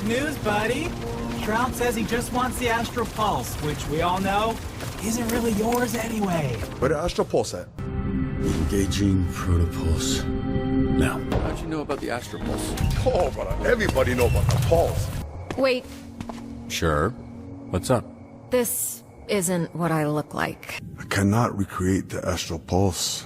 good news, buddy. Shroud says he just wants the Astral Pulse, which we all know isn't really yours anyway. Where the Astral Pulse at? Engaging protopulse. Now. How'd you know about the Astral Pulse? Oh, brother, everybody know about the pulse. Wait, Sure. What's up? this isn't what I look like. I cannot recreate the Astral Pulse.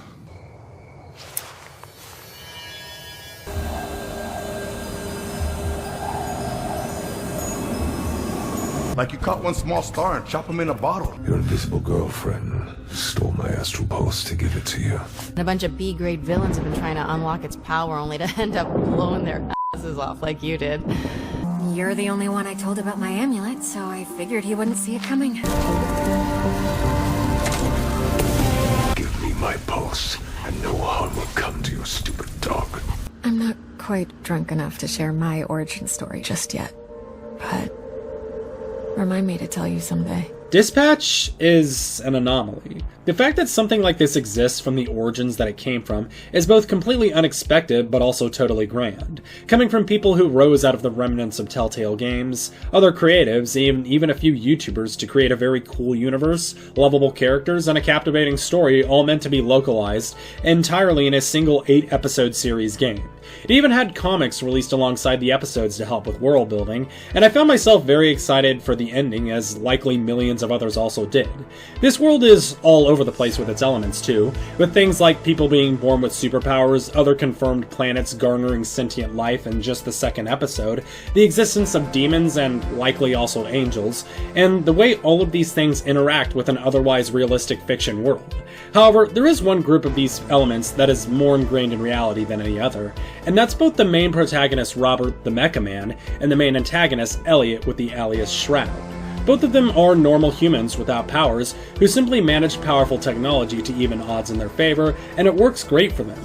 Like you caught one small star and chop him in a bottle. Your invisible girlfriend stole my astral pulse to give it to you. And a bunch of B-grade villains have been trying to unlock its power only to end up blowing their asses off like you did. You're the only one I told about my amulet, so I figured he wouldn't see it coming. Give me my pulse, and no harm will come to your stupid dog. I'm not quite drunk enough to share my origin story just yet, but remind me to tell you someday. Dispatch is an anomaly. The fact that something like this exists from the origins that it came from is both completely unexpected but also totally grand. Coming from people who rose out of the remnants of Telltale games, other creatives, even a few YouTubers to create a very cool universe, lovable characters, and a captivating story all meant to be localized entirely in a single 8-episode series game. It even had comics released alongside the episodes to help with world building, and I found myself very excited for the ending, as likely millions of others also did. This world is all over the place with its elements too, with things like people being born with superpowers, other confirmed planets garnering sentient life in just the second episode, the existence of demons and likely also angels, and the way all of these things interact with an otherwise realistic fiction world. However, there is one group of these elements that is more ingrained in reality than any other, and that's both the main protagonist Robert the Mecha Man and the main antagonist Elliot with the alias Shroud. Both of them are normal humans without powers who simply manage powerful technology to even odds in their favor, and it works great for them.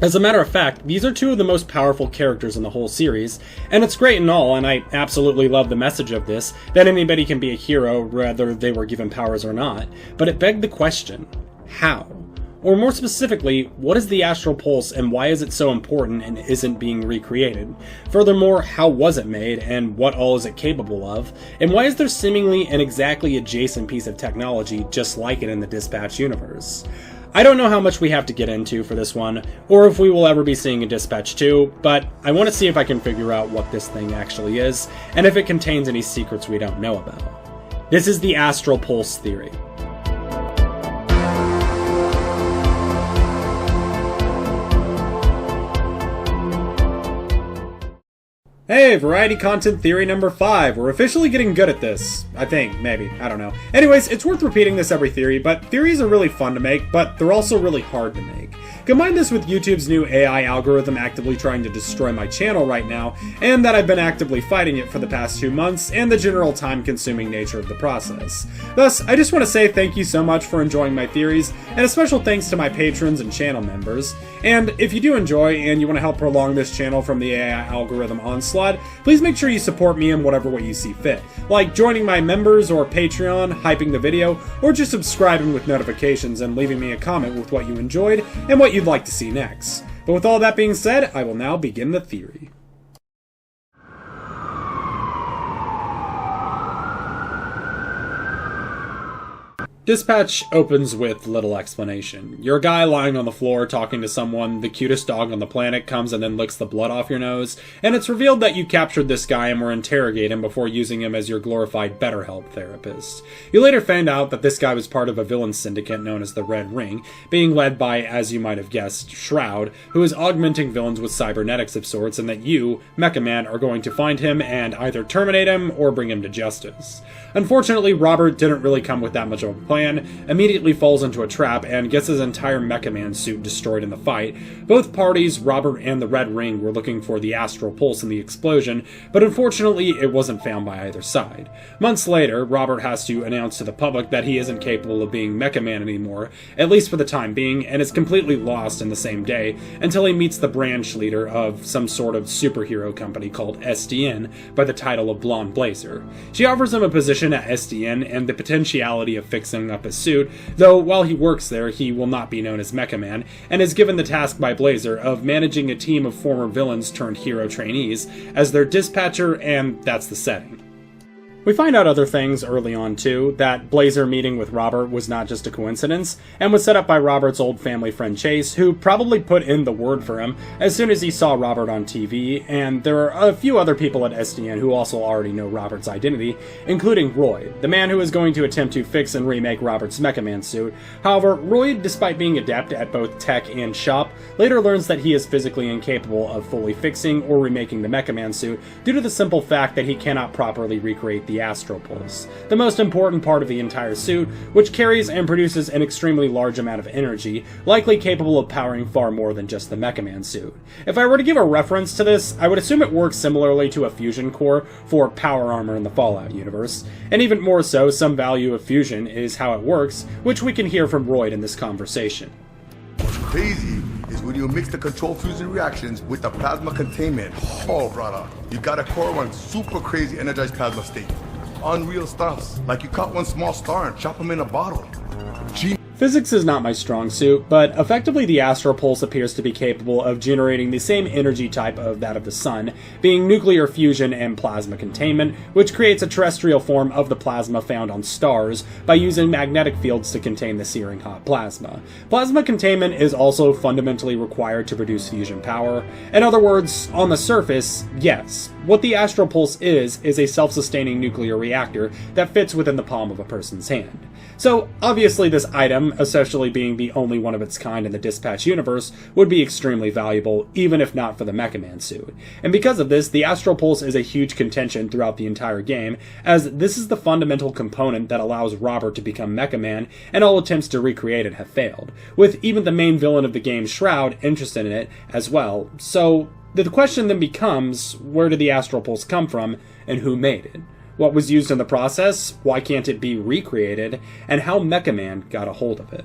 As a matter of fact, these are two of the most powerful characters in the whole series, and it's great and all, and I absolutely love the message of this, that anybody can be a hero whether they were given powers or not, but it begged the question, how? Or more specifically, what is the Astral Pulse and why is it so important and isn't being recreated? Furthermore, how was it made and what all is it capable of? And why is there seemingly an exactly adjacent piece of technology just like it in the Dispatch universe? I don't know how much we have to get into for this one, or if we will ever be seeing a Dispatch 2, but I want to see if I can figure out what this thing actually is, and if it contains any secrets we don't know about. This is the Astral Pulse theory. Hey, variety content theory number 5. We're officially getting good at this. I think, maybe, I don't know. Anyways, it's worth repeating this every theory, but theories are really fun to make, but they're also really hard to make. Combine this with YouTube's new AI algorithm actively trying to destroy my channel right now, and that I've been actively fighting it for the past 2 months, and the general time-consuming nature of the process. Thus, I just want to say thank you so much for enjoying my theories, and a special thanks to my patrons and channel members. And if you do enjoy, and you want to help prolong this channel from the AI algorithm onslaught, please make sure you support me in whatever way you see fit, like joining my members or Patreon, hyping the video, or just subscribing with notifications and leaving me a comment with what you enjoyed and what you'd like to see next. But with all that being said, I will now begin the theory. Dispatch opens with little explanation. You're a guy lying on the floor talking to someone, the cutest dog on the planet comes and then licks the blood off your nose, and it's revealed that you captured this guy and were interrogating him before using him as your glorified BetterHelp therapist. You later found out that this guy was part of a villain syndicate known as the Red Ring, being led by, as you might have guessed, Shroud, who is augmenting villains with cybernetics of sorts, and that you, Mecha Man, are going to find him and either terminate him or bring him to justice. Unfortunately, Robert didn't really come with that much of a plan, immediately falls into a trap, and gets his entire Mecha Man suit destroyed in the fight. Both parties, Robert and the Red Ring, were looking for the Astral Pulse in the explosion, but unfortunately it wasn't found by either side. Months later, Robert has to announce to the public that he isn't capable of being Mecha Man anymore, at least for the time being, and is completely lost in the same day, until he meets the branch leader of some sort of superhero company called SDN by the title of Blonde Blazer. She offers him a position at SDN and the potentiality of fixing fixing up his suit, though while he works there, he will not be known as Mecha Man, and is given the task by Blazer of managing a team of former villains turned hero trainees as their dispatcher, and that's the setting. We find out other things early on too, that Blazer meeting with Robert was not just a coincidence, and was set up by Robert's old family friend Chase, who probably put in the word for him as soon as he saw Robert on TV, and there are a few other people at SDN who also already know Robert's identity, including Roy, the man who is going to attempt to fix and remake Robert's Mecha Man suit. However, Roy, despite being adept at both tech and shop, later learns that he is physically incapable of fully fixing or remaking the Mecha Man suit due to the simple fact that he cannot properly recreate the Astral Pulse, the most important part of the entire suit, which carries and produces an extremely large amount of energy, likely capable of powering far more than just the Mecha Man suit. If I were to give a reference to this, I would assume it works similarly to a fusion core for power armor in the Fallout universe, and even more so, some value of fusion is how it works, which we can hear from Roy in this conversation. What's crazy is when you mix the control fusion reactions with the plasma containment. Oh, brother, you got a core one super crazy energized plasma state. Unreal stuff. Like you caught one small star and chop them in a bottle. Physics is not my strong suit, but effectively the Astral Pulse appears to be capable of generating the same energy type of that of the Sun, being nuclear fusion and plasma containment, which creates a terrestrial form of the plasma found on stars by using magnetic fields to contain the searing hot plasma. Plasma containment is also fundamentally required to produce fusion power. In other words, on the surface, yes, what the Astral Pulse is a self-sustaining nuclear reactor that fits within the palm of a person's hand. So, obviously this item, especially being the only one of its kind in the Dispatch universe, would be extremely valuable, even if not for the Mecha Man suit. And because of this, the Astral Pulse is a huge contention throughout the entire game, as this is the fundamental component that allows Robert to become Mecha Man, and all attempts to recreate it have failed, with even the main villain of the game, Shroud, interested in it as well. So, the question then becomes, where did the Astral Pulse come from, and who made it? What was used in the process, why can't it be recreated, and how Mecha Man got a hold of it.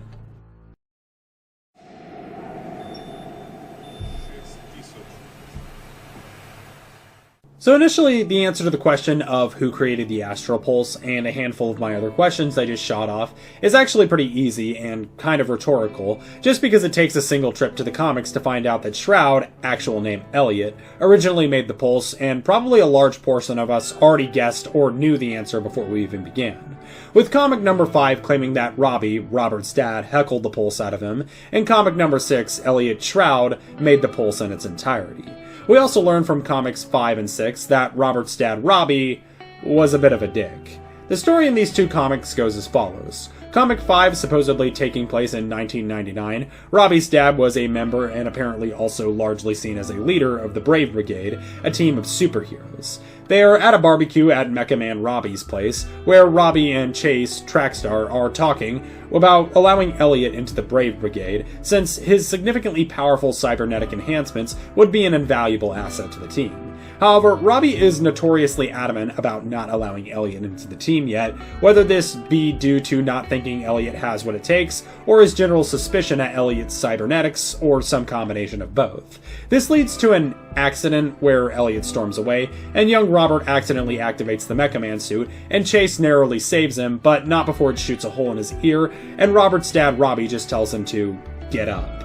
So initially, the answer to the question of who created the Astral Pulse and a handful of my other questions I just shot off is actually pretty easy and kind of rhetorical, just because it takes a single trip to the comics to find out that Shroud, actual name Elliot, originally made the Pulse, and probably a large portion of us already guessed or knew the answer before we even began. With comic number 5 claiming that Robbie, Robert's dad, heckled the Pulse out of him, and comic number 6, Elliot Shroud, made the Pulse in its entirety. We also learn from comics 5 and 6 that Robert's dad, Robbie, was a bit of a dick. The story in these two comics goes as follows. Comic 5 supposedly taking place in 1999, Robbie's dad was a member and apparently also largely seen as a leader of the Brave Brigade, a team of superheroes. They are at a barbecue at Mecha Man Robbie's place, where Robbie and Chase, Trackstar, are talking about allowing Elliot into the Brave Brigade, since his significantly powerful cybernetic enhancements would be an invaluable asset to the team. However, Robbie is notoriously adamant about not allowing Elliot into the team yet, whether this be due to not thinking Elliot has what it takes, or his general suspicion at Elliot's cybernetics, or some combination of both. This leads to an accident where Elliot storms away, and young Robert accidentally activates the Mecha Man suit, and Chase narrowly saves him, but not before it shoots a hole in his ear, and Robert's dad Robbie just tells him to get up.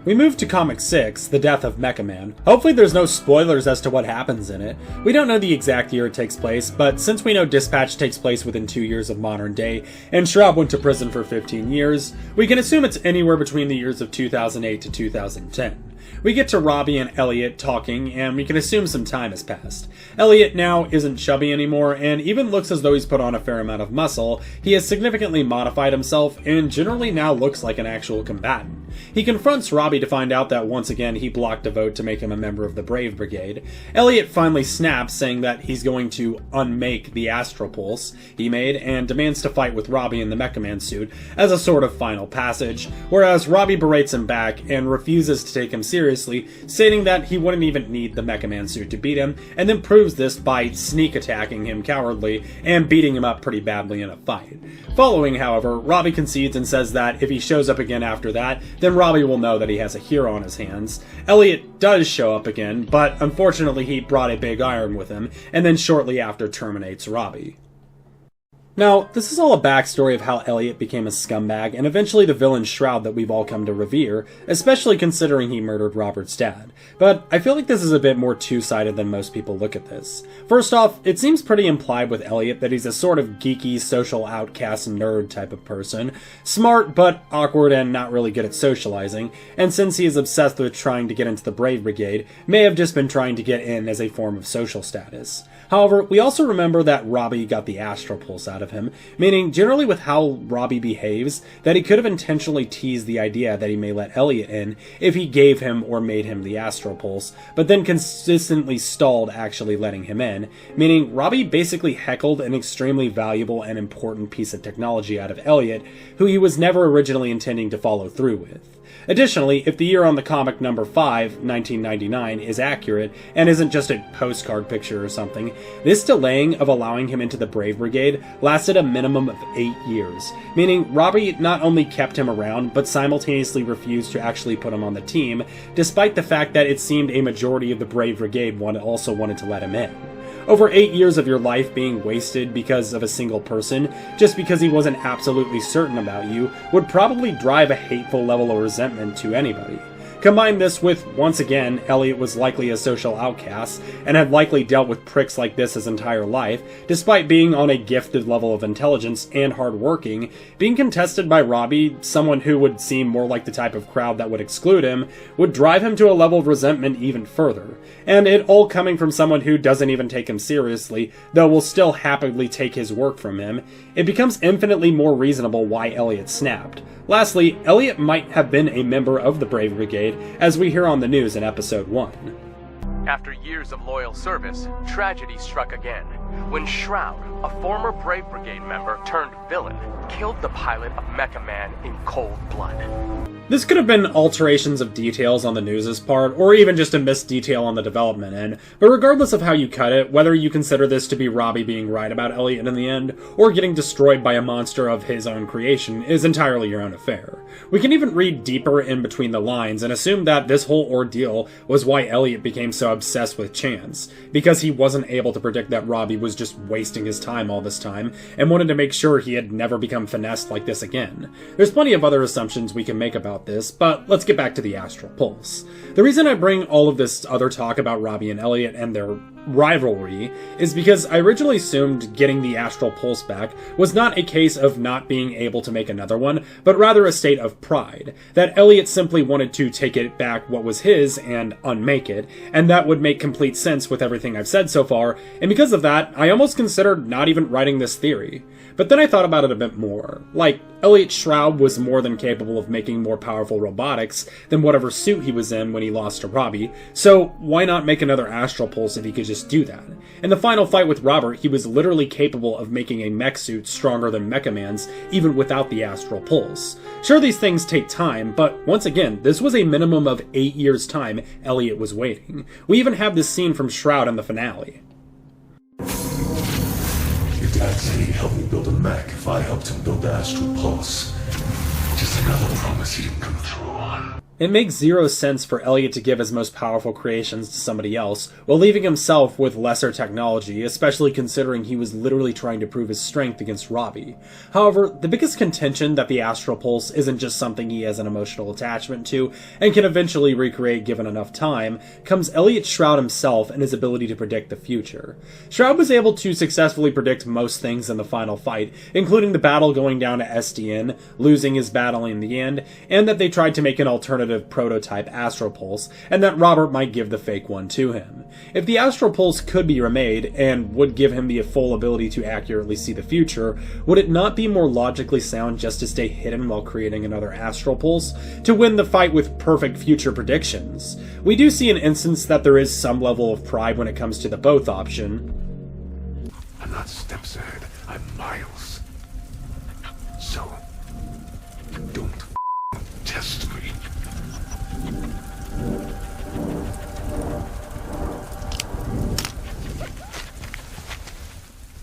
We move to Comic 6, The Death of Mecha Man. Hopefully there's no spoilers as to what happens in it. We don't know the exact year it takes place, but since we know Dispatch takes place within 2 years of modern day, and Shroud went to prison for 15 years, we can assume it's anywhere between the years of 2008 to 2010. We get to Robbie and Elliot talking, and we can assume some time has passed. Elliot now isn't chubby anymore, and even looks as though he's put on a fair amount of muscle. He has significantly modified himself, and generally now looks like an actual combatant. He confronts Robbie to find out that once again he blocked a vote to make him a member of the Brave Brigade. Elliot finally snaps, saying that he's going to unmake the Astral Pulse he made, and demands to fight with Robbie in the Mecha Man suit as a sort of final passage, whereas Robbie berates him back and refuses to take him seriously, stating that he wouldn't even need the Mecha Man suit to beat him, and then proves this by sneak attacking him cowardly and beating him up pretty badly in a fight. Following, however, Robbie concedes and says that if he shows up again after that, then Robbie will know that he has a hero on his hands. Elliot does show up again, but unfortunately he brought a big iron with him, and then shortly after terminates Robbie. Now, this is all a backstory of how Elliot became a scumbag and eventually the villain Shroud that we've all come to revere, especially considering he murdered Robert's dad. But I feel like this is a bit more two-sided than most people look at this. First off, it seems pretty implied with Elliot that he's a sort of geeky, social outcast nerd type of person, smart but awkward and not really good at socializing, and since he is obsessed with trying to get into the Brave Brigade, may have just been trying to get in as a form of social status. However, we also remember that Robbie got the Astral Pulse out of him, meaning generally with how Robbie behaves, that he could have intentionally teased the idea that he may let Elliot in if he gave him or made him the Astral Pulse, but then consistently stalled actually letting him in, meaning Robbie basically heckled an extremely valuable and important piece of technology out of Elliot, who he was never originally intending to follow through with. Additionally, if the year on the comic number 5, 1999, is accurate, and isn't just a postcard picture or something, this delaying of allowing him into the Brave Brigade lasted a minimum of 8 years, meaning Robbie not only kept him around, but simultaneously refused to actually put him on the team, despite the fact that it seemed a majority of the Brave Brigade also wanted to let him in. Over 8 years of your life being wasted because of a single person, just because he wasn't absolutely certain about you, would probably drive a hateful level of resentment to anybody. Combine this with, once again, Elliot was likely a social outcast, and had likely dealt with pricks like this his entire life, despite being on a gifted level of intelligence and hardworking, being contested by Robbie, someone who would seem more like the type of crowd that would exclude him, would drive him to a level of resentment even further. And it all coming from someone who doesn't even take him seriously, though will still happily take his work from him, it becomes infinitely more reasonable why Elliot snapped. Lastly, Elliot might have been a member of the Brave Brigade, as we hear on the news in episode 1. After years of loyal service, tragedy struck again, when Shroud, a former Brave Brigade member turned villain, killed the pilot of Mecha Man in cold blood. This could have been alterations of details on the news's part, or even just a missed detail on the development end, but regardless of how you cut it, whether you consider this to be Robbie being right about Elliot in the end, or getting destroyed by a monster of his own creation, is entirely your own affair. We can even read deeper in between the lines and assume that this whole ordeal was why Elliot became so obsessed with chance, because he wasn't able to predict that Robbie was just wasting his time all this time, and wanted to make sure he had never become finessed like this again. There's plenty of other assumptions we can make about this, but let's get back to the Astral Pulse. The reason I bring all of this other talk about Robbie and Elliot and their rivalry is because I originally assumed getting the Astral Pulse back was not a case of not being able to make another one, but rather a state of pride, that Elliot simply wanted to take it back what was his and unmake it, and that would make complete sense with everything I've said so far, and because of that, I almost considered not even writing this theory. But then I thought about it a bit more. Like, Elliot Shroud was more than capable of making more powerful robotics than whatever suit he was in when he lost to Robbie, so why not make another Astral Pulse if he could just do that? In the final fight with Robert, he was literally capable of making a mech suit stronger than Mecha Man's, even without the Astral Pulse. Sure, these things take time, but once again, this was a minimum of 8 years' time Elliot was waiting. We even have this scene from Shroud in the finale. Your dad said he'd help me build a mech if I helped him build the Astral Pulse. Just another promise he didn't come through on. It makes zero sense for Elliot to give his most powerful creations to somebody else, while leaving himself with lesser technology, especially considering he was literally trying to prove his strength against Robbie. However, the biggest contention that the Astral Pulse isn't just something he has an emotional attachment to, and can eventually recreate given enough time, comes Elliot Shroud himself and his ability to predict the future. Shroud was able to successfully predict most things in the final fight, including the battle going down to SDN, losing his battle in the end, and that they tried to make an alternative prototype Astral Pulse, and that Robert might give the fake one to him. If the Astral Pulse could be remade, and would give him the full ability to accurately see the future, would it not be more logically sound just to stay hidden while creating another Astral Pulse, to win the fight with perfect future predictions? We do see an instance that there is some level of pride when it comes to the both option. I'm not steps ahead, I'm miles. So, don't test me.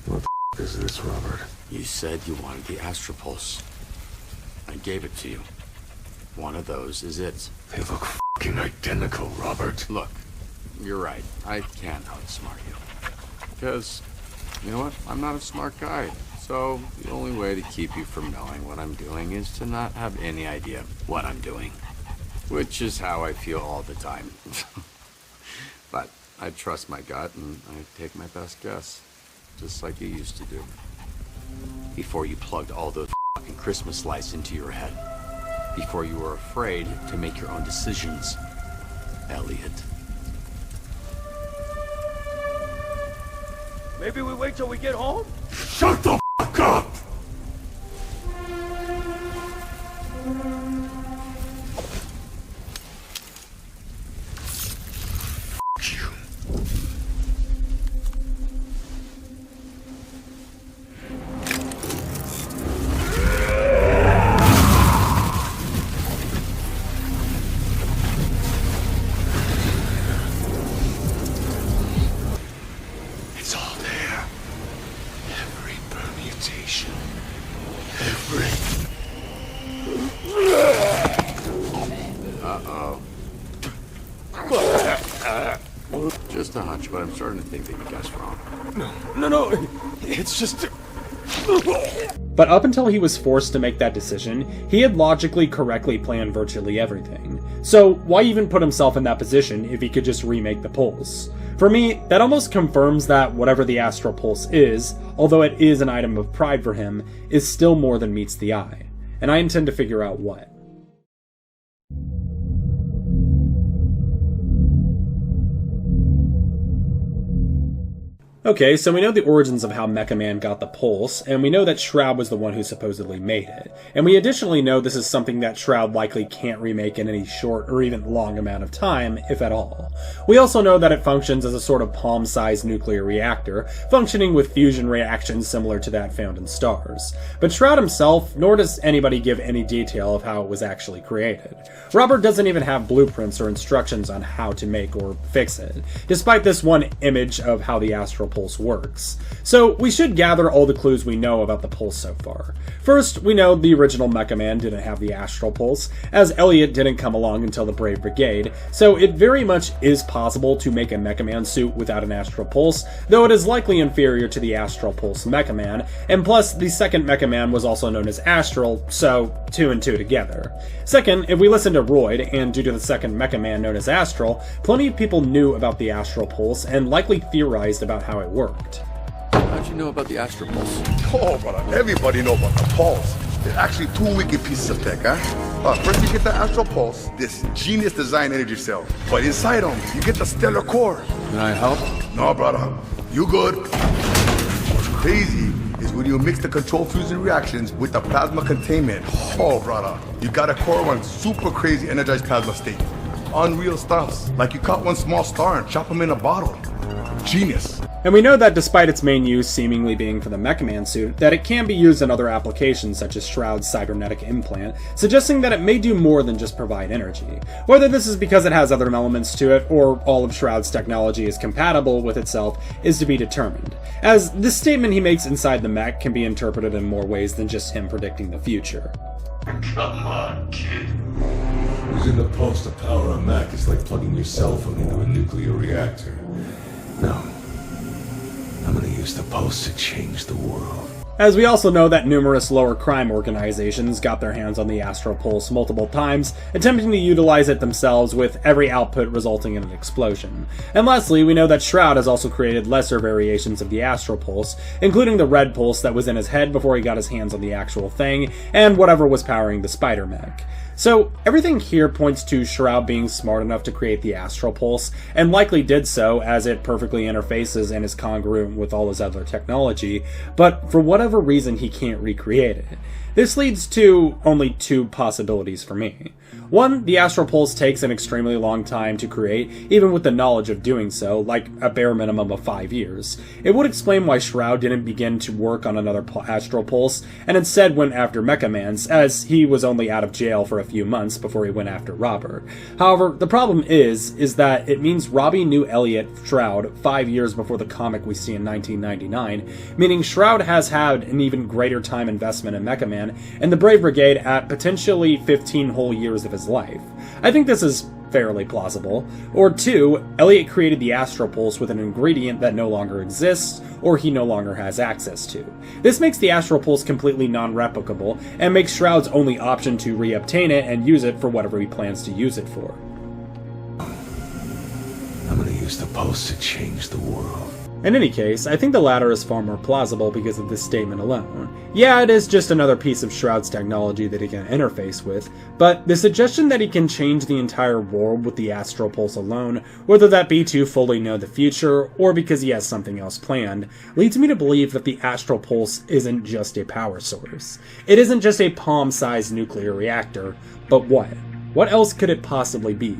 What the is this, Robert? You said you wanted the Astral Pulse. I gave it to you. One of those is it. They look fucking identical, Robert. Look, you're right. I can't outsmart you. Because, you know what? I'm not a smart guy. So, the only way to keep you from knowing what I'm doing is to not have any idea what I'm doing. Which is how I feel all the time. But I trust my gut and I take my best guess. Just like you used to do. Before you plugged all those fucking Christmas lights into your head. Before you were afraid to make your own decisions. Elliot. Maybe we wait till we get home? Shut the fuck up! It's all there. Every permutation. Every... Uh-oh. Just a hunch, but I'm starting to think that you guessed wrong. No, it's just... But up until he was forced to make that decision, he had logically correctly planned virtually everything. So why even put himself in that position if he could just remake the pulse? For me, that almost confirms that whatever the Astral Pulse is, although it is an item of pride for him, is still more than meets the eye. And I intend to figure out what. Okay, so we know the origins of how Mecha Man got the pulse, and we know that Shroud was the one who supposedly made it. And we additionally know this is something that Shroud likely can't remake in any short or even long amount of time, if at all. We also know that it functions as a sort of palm-sized nuclear reactor, functioning with fusion reactions similar to that found in stars. But Shroud himself, nor does anybody give any detail of how it was actually created. Robert doesn't even have blueprints or instructions on how to make or fix it, despite this one image of how the Astral Pulse works. So we should gather all the clues we know about the pulse so far. First, we know the original Mecha Man didn't have the Astral Pulse, as Elliot didn't come along until the Brave Brigade, so it very much is possible to make a Mecha Man suit without an Astral Pulse, though it is likely inferior to the Astral Pulse Mecha Man, and plus the second Mecha Man was also known as Astral, so 2 and 2 together. Second, if we listen to Royd, and due to the second Mecha Man known as Astral, plenty of people knew about the Astral Pulse and likely theorized about how it worked. How'd you know about the Astral Pulse? Oh, brother, everybody know about the pulse. They're actually two wicked pieces of tech, huh? First you get the Astral Pulse, this genius design energy cell. But inside them, you get the stellar core. Can I help? No, brother, you good. What's crazy is when you mix the control fusion reactions with the plasma containment. Oh, brother, you got a core one super crazy energized plasma state. Unreal stuffs, like you caught one small star and chop them in a bottle. Genius. And we know that despite its main use seemingly being for the Mecha Man suit, that it can be used in other applications such as Shroud's cybernetic implant, suggesting that it may do more than just provide energy. Whether this is because it has other elements to it, or all of Shroud's technology is compatible with itself, is to be determined, as this statement he makes inside the mech can be interpreted in more ways than just him predicting the future. Come on, kid. Using the pulse to power a Mac is like plugging your cell phone into a nuclear reactor. No. I'm gonna use the pulse to change the world. As we also know that numerous lower crime organizations got their hands on the Astral Pulse multiple times, attempting to utilize it themselves, with every output resulting in an explosion. And lastly, we know that Shroud has also created lesser variations of the Astral Pulse, including the red pulse that was in his head before he got his hands on the actual thing, and whatever was powering the spider mech. So, everything here points to Shroud being smart enough to create the Astral Pulse, and likely did so as it perfectly interfaces and is congruent with all his other technology, but for whatever reason he can't recreate it. This leads to only two possibilities for me. One, the Astral Pulse takes an extremely long time to create, even with the knowledge of doing so, like a bare minimum of 5 years. It would explain why Shroud didn't begin to work on another Astral Pulse, and instead went after Mecha Man's, as he was only out of jail for a few months before he went after Robert. However, the problem is that it means Robbie knew Elliot Shroud 5 years before the comic we see in 1999, meaning Shroud has had an even greater time investment in Mecha Man and the Brave Brigade at potentially 15 whole years of his life. I think this is fairly plausible. Or 2, Elliot created the Astral Pulse with an ingredient that no longer exists, or he no longer has access to. This makes the Astral Pulse completely non-replicable, and makes Shroud's only option to re-obtain it and use it for whatever he plans to use it for. I'm gonna use the pulse to change the world. In any case, I think the latter is far more plausible because of this statement alone. Yeah, it is just another piece of Shroud's technology that he can interface with, but the suggestion that he can change the entire world with the Astral Pulse alone, whether that be to fully know the future, or because he has something else planned, leads me to believe that the Astral Pulse isn't just a power source. It isn't just a palm-sized nuclear reactor, but what? What else could it possibly be?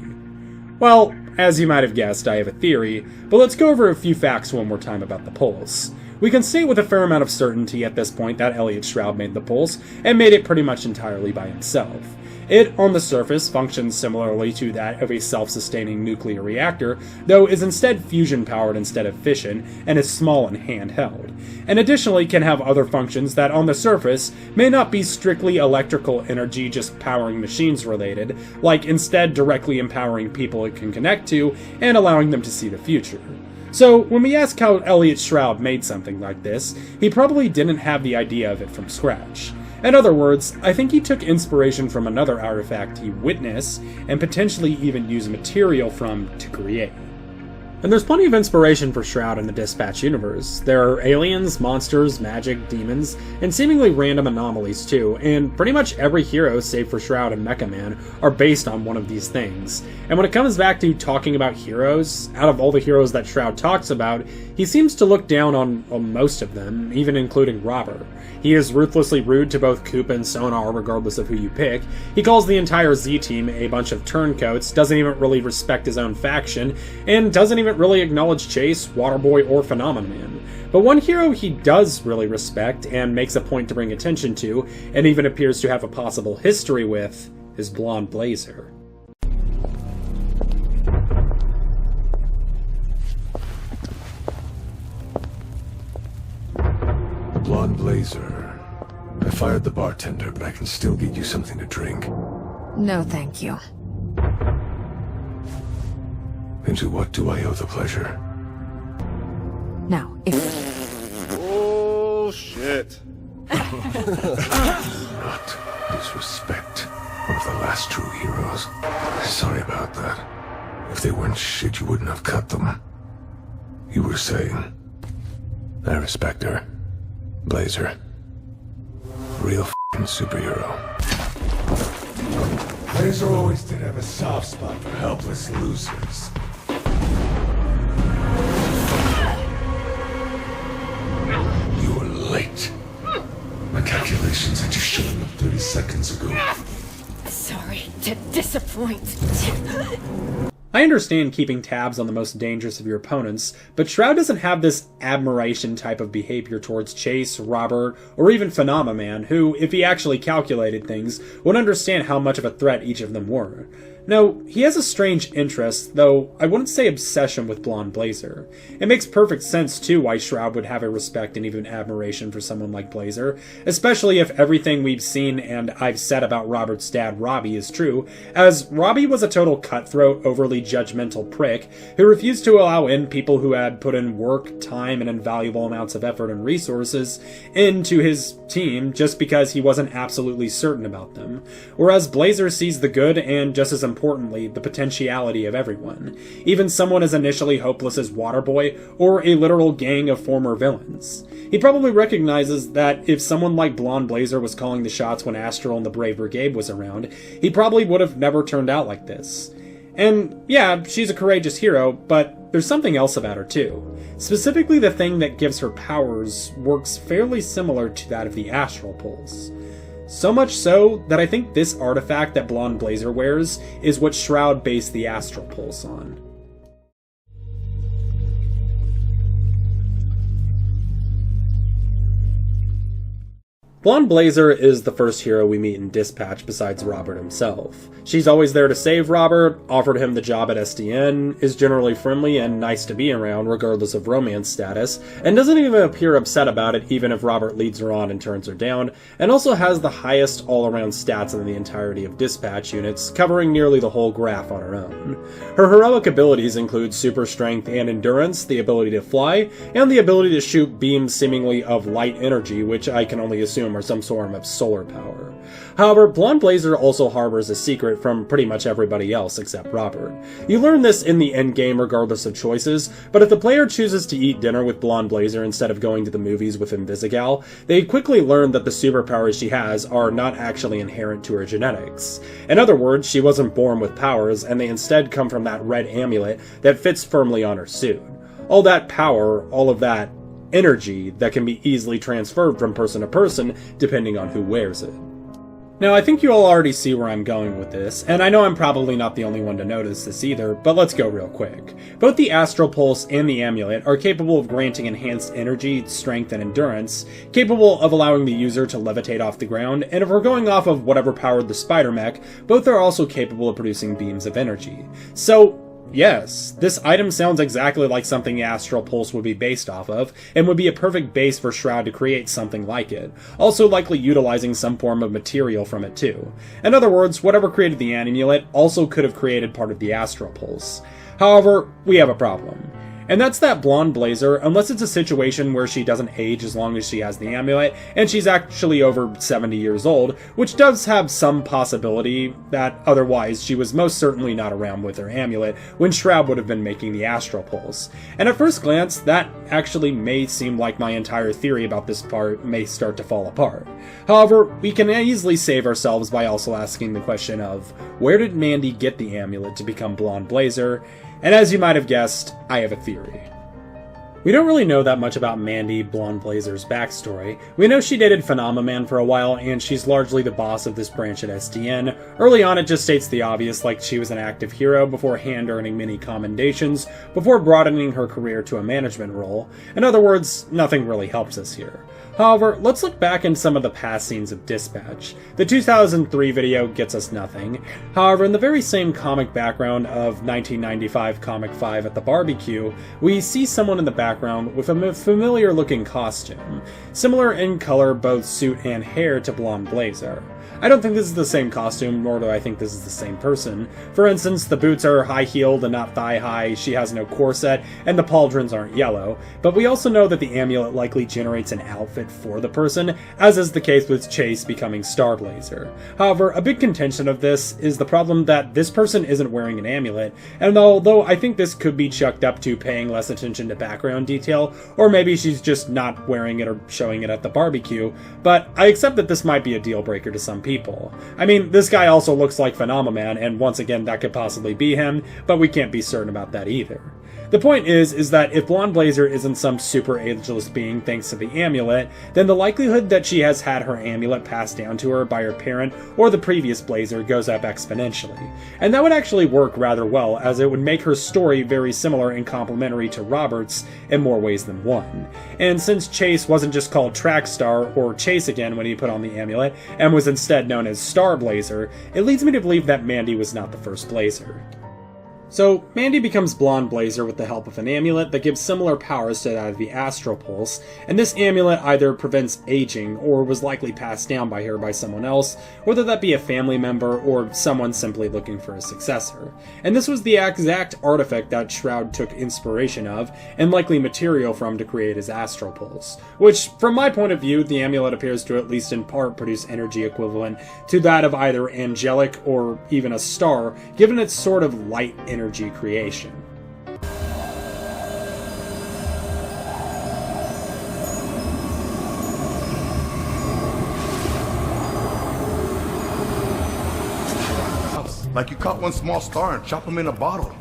Well, as you might have guessed, I have a theory, but let's go over a few facts one more time about the Pulse. We can say with a fair amount of certainty at this point that Elliot Shroud made the Pulse, and made it pretty much entirely by himself. It, on the surface, functions similarly to that of a self-sustaining nuclear reactor, though is instead fusion-powered instead of fission, and is small and handheld. And additionally can have other functions that, on the surface, may not be strictly electrical energy just powering machines related, like instead directly empowering people it can connect to, and allowing them to see the future. So, when we ask how Elliot Shroud made something like this, he probably didn't have the idea of it from scratch. In other words, I think he took inspiration from another artifact he witnessed, and potentially even used material from to create. And there's plenty of inspiration for Shroud in the Dispatch universe. There are aliens, monsters, magic, demons, and seemingly random anomalies too, and pretty much every hero save for Shroud and Mecha Man are based on one of these things. And when it comes back to talking about heroes, out of all the heroes that Shroud talks about, he seems to look down on most of them, even including Robber. He is ruthlessly rude to both Coop and Sonar regardless of who you pick. He calls the entire Z-Team a bunch of turncoats, doesn't even really respect his own faction, and doesn't even really acknowledge Chase, Waterboy, or Phenomenon. But one hero he does really respect, and makes a point to bring attention to, and even appears to have a possible history with, is Blonde Blazer. Blonde Blazer. I fired the bartender, but I can still get you something to drink. No, thank you. And to what do I owe the pleasure? Now, if... Bullshit. Not disrespect one of the last true heroes. Sorry about that. If they weren't shit, you wouldn't have cut them. You were saying... I respect her. Blazer. Real f***ing superhero. Blazer always did have a soft spot for helpless losers. You were late. My calculations had you showing up 30 seconds ago. Sorry to disappoint. I understand keeping tabs on the most dangerous of your opponents, but Shroud doesn't have this admiration type of behavior towards Chase, Robert, or even Phenomenon, who, if he actually calculated things, would understand how much of a threat each of them were. No, he has a strange interest, though I wouldn't say obsession with Blonde Blazer. It makes perfect sense, too, why Shroud would have a respect and even admiration for someone like Blazer, especially if everything we've seen and I've said about Robert's dad, Robbie, is true, as Robbie was a total cutthroat, overly judgmental prick who refused to allow in people who had put in work, time, and invaluable amounts of effort and resources into his team just because he wasn't absolutely certain about them, whereas Blazer sees the good and, just as importantly, the potentiality of everyone, even someone as initially hopeless as Waterboy or a literal gang of former villains. He probably recognizes that if someone like Blonde Blazer was calling the shots when Astral and the Brave Brigade was around, he probably would have never turned out like this. And yeah, she's a courageous hero, but there's something else about her too. Specifically, the thing that gives her powers works fairly similar to that of the Astral Pulse. So much so that I think this artifact that Blonde Blazer wears is what Shroud based the Astral Pulse on. Blonde Blazer is the first hero we meet in Dispatch besides Robert himself. She's always there to save Robert, offered him the job at SDN, is generally friendly and nice to be around regardless of romance status, and doesn't even appear upset about it even if Robert leads her on and turns her down, and also has the highest all-around stats in the entirety of Dispatch units, covering nearly the whole graph on her own. Her heroic abilities include super strength and endurance, the ability to fly, and the ability to shoot beams seemingly of light energy, which I can only assume are some form of solar power. However, Blonde Blazer also harbors a secret from pretty much everybody else except Robert. You learn this in the endgame regardless of choices, but if the player chooses to eat dinner with Blonde Blazer instead of going to the movies with Invisigal, they quickly learn that the superpowers she has are not actually inherent to her genetics. In other words, she wasn't born with powers, and they instead come from that red amulet that fits firmly on her suit. All that power, all of that energy that can be easily transferred from person to person depending on who wears it. Now, I think you all already see where I'm going with this, and I know I'm probably not the only one to notice this either, but let's go real quick. Both the Astral Pulse and the Amulet are capable of granting enhanced energy, strength, and endurance, capable of allowing the user to levitate off the ground, and if we're going off of whatever powered the spider mech, both are also capable of producing beams of energy. So, yes, this item sounds exactly like something the Astral Pulse would be based off of, and would be a perfect base for Shroud to create something like it, also likely utilizing some form of material from it too. In other words, whatever created the Amulet also could have created part of the Astral Pulse. However, we have a problem. And that's that Blonde Blazer, unless it's a situation where she doesn't age as long as she has the amulet, and she's actually over 70 years old, which does have some possibility that otherwise she was most certainly not around with her amulet when Shroud would have been making the Astral Pulse. And at first glance, that actually may seem like my entire theory about this part may start to fall apart. However, we can easily save ourselves by also asking the question of, where did Mandy get the amulet to become Blonde Blazer? And as you might have guessed, I have a theory. We don't really know that much about Mandy, Blonde Blazer's backstory. We know she dated Phenomenon for a while, and she's largely the boss of this branch at SDN. Early on, it just states the obvious, like she was an active hero before hand-earning many commendations, before broadening her career to a management role. In other words, nothing really helps us here. However, let's look back in some of the past scenes of Dispatch. The 2003 video gets us nothing. However, in the very same comic background of 1995 Comic 5 at the barbecue, we see someone in the background with a familiar-looking costume, similar in color, both suit and hair, to Blonde Blazer. I don't think this is the same costume, nor do I think this is the same person. For instance, the boots are high-heeled and not thigh-high, she has no corset, and the pauldrons aren't yellow. But we also know that the amulet likely generates an outfit for the person, as is the case with Chase becoming Star Blazer. However, a big contention of this is the problem that this person isn't wearing an amulet, and although I think this could be chucked up to paying less attention to background detail, or maybe she's just not wearing it or showing it at the barbecue, but I accept that this might be a deal-breaker to some people. I mean, this guy also looks like Phenomenon, and once again that could possibly be him, but we can't be certain about that either. The point is that if Blonde Blazer isn't some super ageless being thanks to the amulet, then the likelihood that she has had her amulet passed down to her by her parent or the previous Blazer goes up exponentially. And that would actually work rather well, as it would make her story very similar and complementary to Robert's in more ways than one. And since Chase wasn't just called Trackstar or Chase again when he put on the amulet, and was instead known as Star Blazer, it leads me to believe that Mandy was not the first Blazer. So, Mandy becomes Blonde Blazer with the help of an amulet that gives similar powers to that of the Astral Pulse, and this amulet either prevents aging, or was likely passed down by her by someone else, whether that be a family member or someone simply looking for a successor. And this was the exact artifact that Shroud took inspiration of, and likely material from to create his Astral Pulse, which, from my point of view, the amulet appears to at least in part produce energy equivalent to that of either angelic or even a star, given its sort of light energy creation. Like you caught one small star and chop him in a bottle.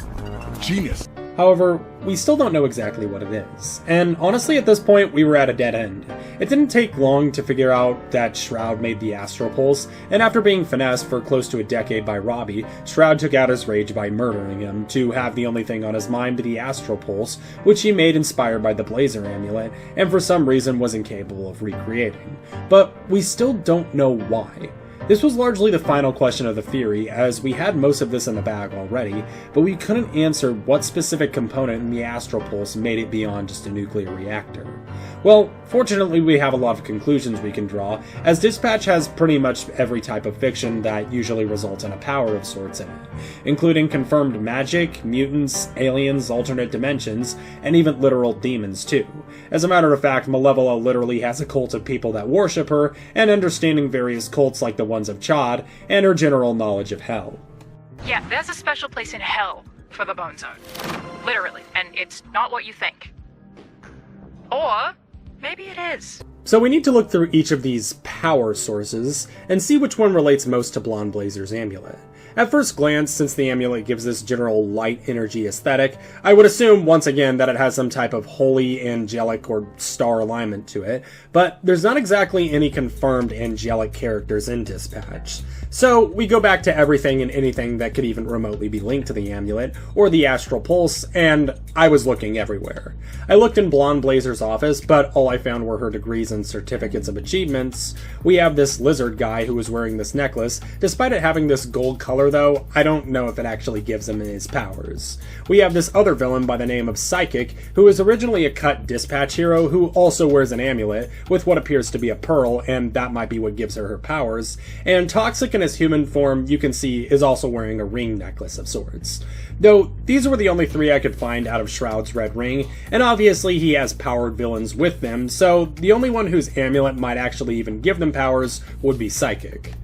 Genius. However, we still don't know exactly what it is, and honestly at this point we were at a dead end. It didn't take long to figure out that Shroud made the Astral Pulse, and after being finessed for close to a decade by Robbie, Shroud took out his rage by murdering him, to have the only thing on his mind be the Astral Pulse, which he made inspired by the Blazer amulet, and for some reason was incapable of recreating. But we still don't know why. This was largely the final question of the theory, as we had most of this in the bag already, but we couldn't answer what specific component in the Astral Pulse made it beyond just a nuclear reactor. Well, fortunately we have a lot of conclusions we can draw, as Dispatch has pretty much every type of fiction that usually results in a power of sorts in it, including confirmed magic, mutants, aliens, alternate dimensions, and even literal demons too. As a matter of fact, Malevola literally has a cult of people that worship her, and understanding various cults like the ones of Chod, and her general knowledge of hell. Yeah, there's a special place in hell for the Bone Zone. Literally, and it's not what you think. Or maybe it is. So we need to look through each of these power sources and see which one relates most to Blonde Blazer's amulet. At first glance, since the amulet gives this general light energy aesthetic, I would assume once again that it has some type of holy, angelic, or star alignment to it, but there's not exactly any confirmed angelic characters in Dispatch. So we go back to everything and anything that could even remotely be linked to the amulet, or the Astral Pulse, and I was looking everywhere. I looked in Blonde Blazer's office, but all I found were her degrees and certificates of achievements. We have this lizard guy who was wearing this necklace. Despite it having this gold color though, I don't know if it actually gives him his powers. We have this other villain by the name of Psychic, who is originally a cut Dispatch hero who also wears an amulet with what appears to be a pearl, and that might be what gives her powers. And Toxic in his human form, you can see, is also wearing a ring necklace of sorts. Though, these were the only three I could find out of Shroud's red ring, and obviously he has powered villains with them, so the only one whose amulet might actually even give them powers would be Psychic.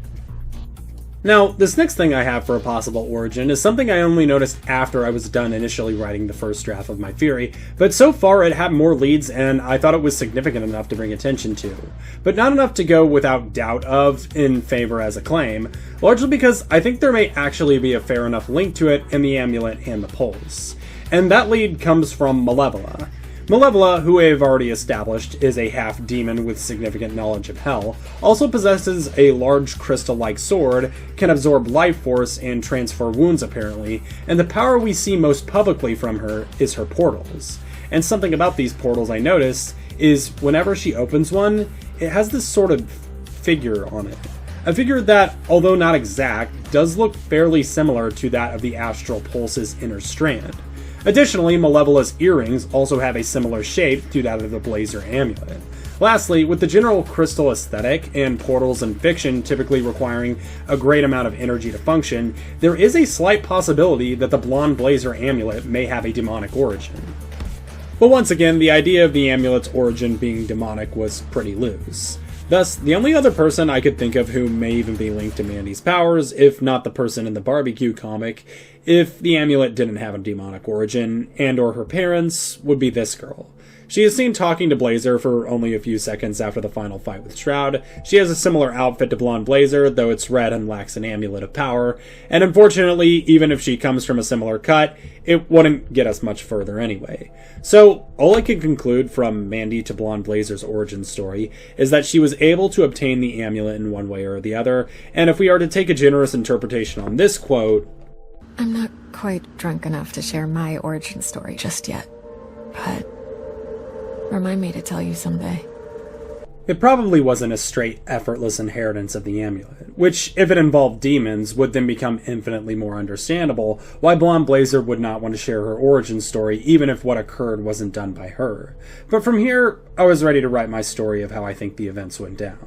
Now, this next thing I have for a possible origin is something I only noticed after I was done initially writing the first draft of my theory, but so far it had more leads and I thought it was significant enough to bring attention to, but not enough to go without doubt of in favor as a claim, largely because I think there may actually be a fair enough link to it in the amulet and the pulse. And that lead comes from Malevola. Malevola, who I've already established is a half-demon with significant knowledge of hell, also possesses a large crystal-like sword, can absorb life force and transfer wounds apparently, and the power we see most publicly from her is her portals. And something about these portals I noticed is whenever she opens one, it has this sort of figure on it. A figure that, although not exact, does look fairly similar to that of the Astral Pulse's inner strand. Additionally, Malevola's earrings also have a similar shape to that of the Blazer amulet. Lastly, with the general crystal aesthetic and portals in fiction typically requiring a great amount of energy to function, there is a slight possibility that the Blonde Blazer amulet may have a demonic origin. But once again, the idea of the amulet's origin being demonic was pretty loose. Thus, the only other person I could think of who may even be linked to Mandy's powers, if not the person in the barbecue comic, if the amulet didn't have a demonic origin, and or her parents, would be this girl. She is seen talking to Blazer for only a few seconds after the final fight with Shroud. She has a similar outfit to Blonde Blazer, though it's red and lacks an amulet of power, and unfortunately, even if she comes from a similar cut, it wouldn't get us much further anyway. So, all I can conclude from Mandy to Blonde Blazer's origin story is that she was able to obtain the amulet in one way or the other, and if we are to take a generous interpretation on this quote, I'm not quite drunk enough to share my origin story just yet, but remind me to tell you someday. It probably wasn't a straight, effortless inheritance of the amulet, which, if it involved demons, would then become infinitely more understandable why Blonde Blazer would not want to share her origin story even if what occurred wasn't done by her. But from here, I was ready to write my story of how I think the events went down.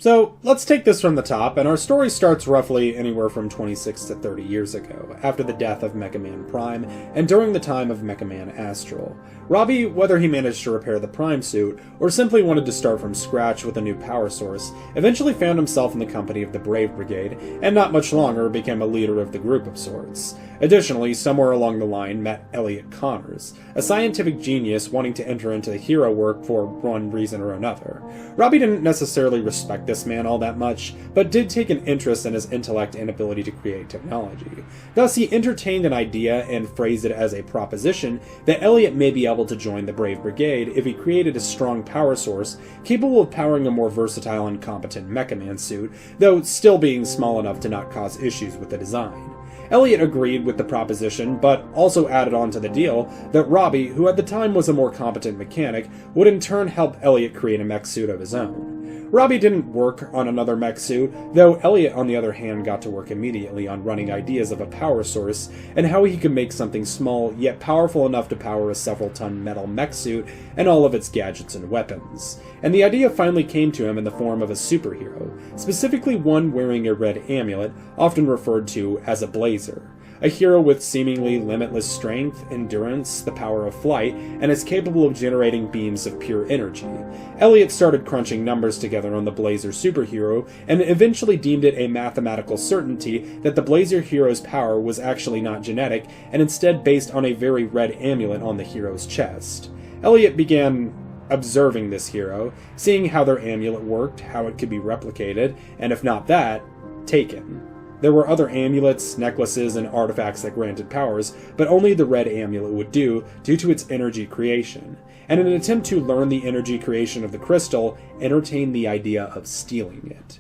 So, let's take this from the top, and our story starts roughly anywhere from 26 to 30 years ago, after the death of Mecha Man Prime, and during the time of Mecha Man Astral. Robbie, whether he managed to repair the Prime suit, or simply wanted to start from scratch with a new power source, eventually found himself in the company of the Brave Brigade, and not much longer became a leader of the group of sorts. Additionally, somewhere along the line met Elliot Connors, a scientific genius wanting to enter into the hero work for one reason or another. Robbie didn't necessarily respect this man all that much, but did take an interest in his intellect and ability to create technology. Thus, he entertained an idea and phrased it as a proposition that Elliot may be able to join the Brave Brigade if he created a strong power source capable of powering a more versatile and competent Mecha Man suit, though still being small enough to not cause issues with the design. Elliot agreed with the proposition, but also added on to the deal that Robbie, who at the time was a more competent mechanic, would in turn help Elliot create a mech suit of his own. Robbie didn't work on another mech suit, though Elliot on the other hand got to work immediately on running ideas of a power source and how he could make something small yet powerful enough to power a several-ton metal mech suit and all of its gadgets and weapons. And the idea finally came to him in the form of a superhero, specifically one wearing a red amulet, often referred to as a blazer. A hero with seemingly limitless strength, endurance, the power of flight, and is capable of generating beams of pure energy. Elliot started crunching numbers together on the Blazer superhero, and eventually deemed it a mathematical certainty that the Blazer hero's power was actually not genetic, and instead based on a very red amulet on the hero's chest. Elliot began observing this hero, seeing how their amulet worked, how it could be replicated, and if not that, taken. There were other amulets, necklaces, and artifacts that granted powers, but only the red amulet would do due to its energy creation. And in an attempt to learn the energy creation of the crystal, entertained the idea of stealing it.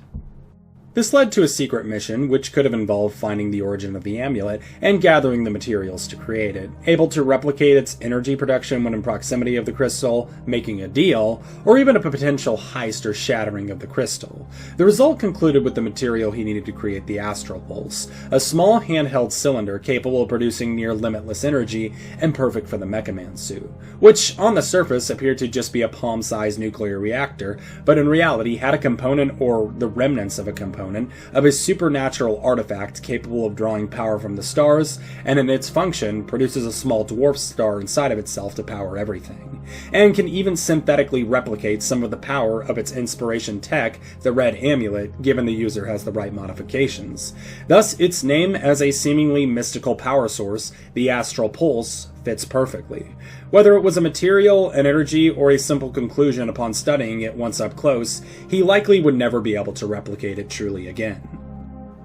This led to a secret mission, which could have involved finding the origin of the amulet and gathering the materials to create it, able to replicate its energy production when in proximity of the crystal, making a deal, or even a potential heist or shattering of the crystal. The result concluded with the material he needed to create the Astral Pulse, a small handheld cylinder capable of producing near limitless energy and perfect for the Mecha Man suit, which on the surface appeared to just be a palm-sized nuclear reactor, but in reality had a component or the remnants of a component of a supernatural artifact capable of drawing power from the stars, and in its function produces a small dwarf star inside of itself to power everything, and can even synthetically replicate some of the power of its inspiration tech, the red amulet, given the user has the right modifications. Thus, its name as a seemingly mystical power source, the Astral Pulse, fits perfectly. Whether it was a material, an energy, or a simple conclusion upon studying it once up close, he likely would never be able to replicate it truly again.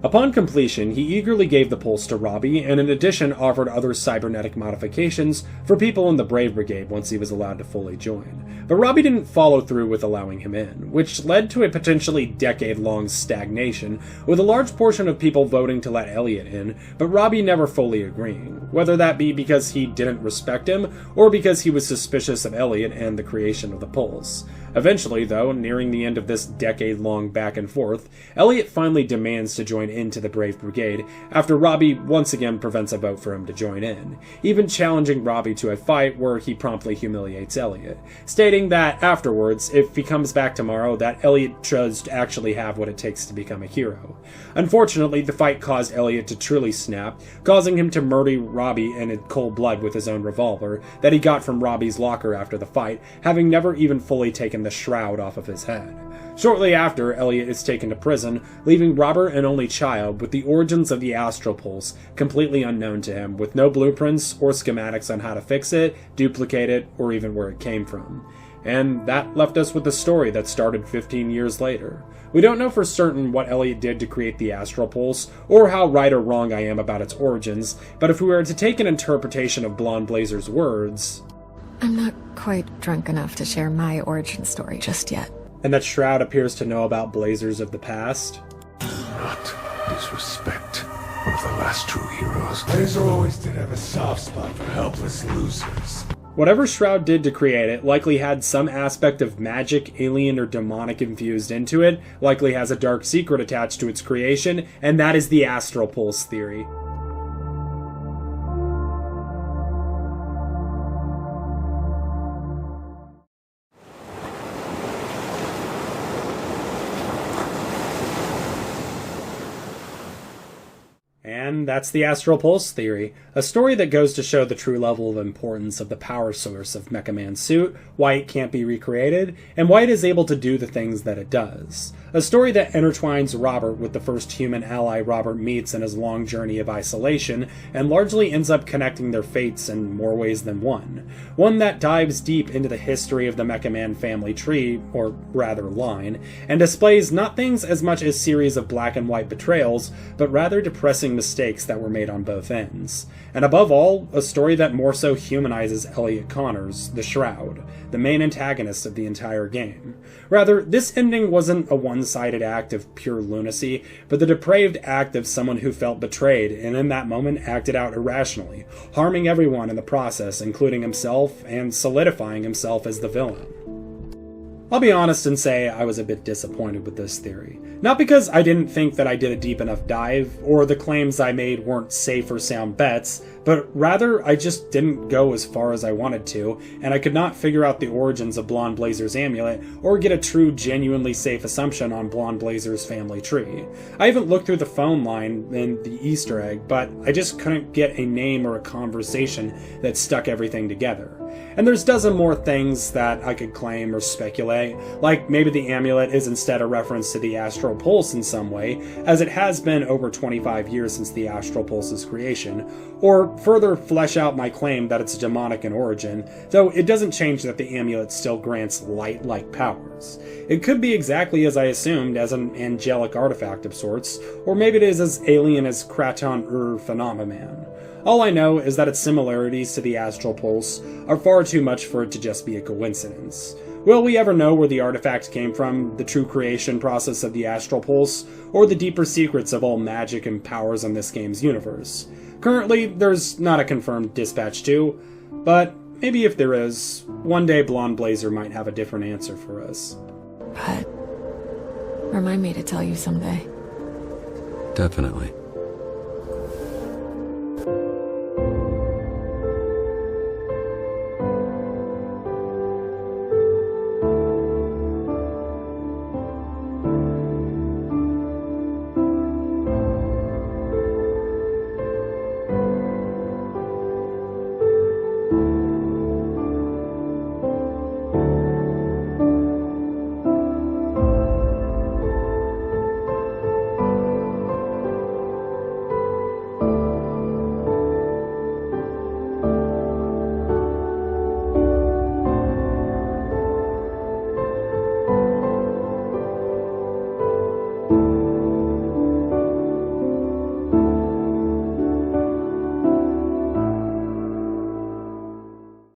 Upon completion, he eagerly gave the pulse to Robbie, and in addition offered other cybernetic modifications for people in the Brave Brigade once he was allowed to fully join. But Robbie didn't follow through with allowing him in, which led to a potentially decade-long stagnation, with a large portion of people voting to let Elliot in, but Robbie never fully agreeing, whether that be because he didn't respect him, or because he was suspicious of Elliot and the creation of the pulse. Eventually, though, nearing the end of this decade-long back and forth, Elliot finally demands to join into the Brave Brigade after Robbie once again prevents a vote for him to join in, even challenging Robbie to a fight where he promptly humiliates Elliot, stating that afterwards, if he comes back tomorrow, that Elliot does actually have what it takes to become a hero. Unfortunately, the fight caused Elliot to truly snap, causing him to murder Robbie in cold blood with his own revolver that he got from Robbie's locker after the fight, having never even fully taken the shroud off of his head. Shortly after, Elliot is taken to prison, leaving Robert, an only child, with the origins of the Astral Pulse completely unknown to him, with no blueprints or schematics on how to fix it, duplicate it, or even where it came from. And that left us with the story that started 15 years later. We don't know for certain what Elliot did to create the Astral Pulse, or how right or wrong I am about its origins, but if we were to take an interpretation of Blonde Blazer's words... I'm not quite drunk enough to share my origin story just yet. And that Shroud appears to know about Blazers of the past. Not disrespect. One of the last true heroes. Blazer always did have a soft spot for helpless losers. Whatever Shroud did to create it likely had some aspect of magic, alien, or demonic infused into it, likely has a dark secret attached to its creation, and that is the Astral Pulse theory. And that's the Astral Pulse theory, a story that goes to show the true level of importance of the power source of Mecha Man's suit, why it can't be recreated, and why it is able to do the things that it does. a story that intertwines Robert with the first human ally Robert meets in his long journey of isolation, and largely ends up connecting their fates in more ways than one. One that dives deep into the history of the Mecha Man family tree, or rather line, and displays not things as much as series of black and white betrayals, but rather depressing mistakes that were made on both ends. And above all, a story that more so humanizes Elliot Connors, the Shroud, the main antagonist of the entire game. Rather, this ending wasn't a one-sided act of pure lunacy, but the depraved act of someone who felt betrayed and in that moment acted out irrationally, harming everyone in the process, including himself, and solidifying himself as the villain. I'll be honest and say I was a bit disappointed with this theory. Not because I didn't think that I did a deep enough dive, or the claims I made weren't safe or sound bets, but rather I just didn't go as far as I wanted to, and I could not figure out the origins of Blonde Blazer's amulet, or get a true, genuinely safe assumption on Blonde Blazer's family tree. I even looked through the phone line and the Easter egg, but I just couldn't get a name or a conversation that stuck everything together. And there's dozen more things that I could claim or speculate, like maybe the amulet is instead a reference to the Astral Pulse in some way, as it has been over 25 years since the Astral Pulse's creation, or further flesh out my claim that it's demonic in origin, though it doesn't change that the amulet still grants light-like powers. It could be exactly as I assumed, as an angelic artifact of sorts, or maybe it is as alien as Kraton Phenomenon. All I know is that its similarities to the Astral Pulse are far too much for it to just be a coincidence. Will we ever know where the artifact came from, the true creation process of the Astral Pulse, or the deeper secrets of all magic and powers in this game's universe? Currently, there's not a confirmed Dispatch 2, but maybe if there is, one day Blonde Blazer might have a different answer for us. But remind me to tell you someday. Definitely.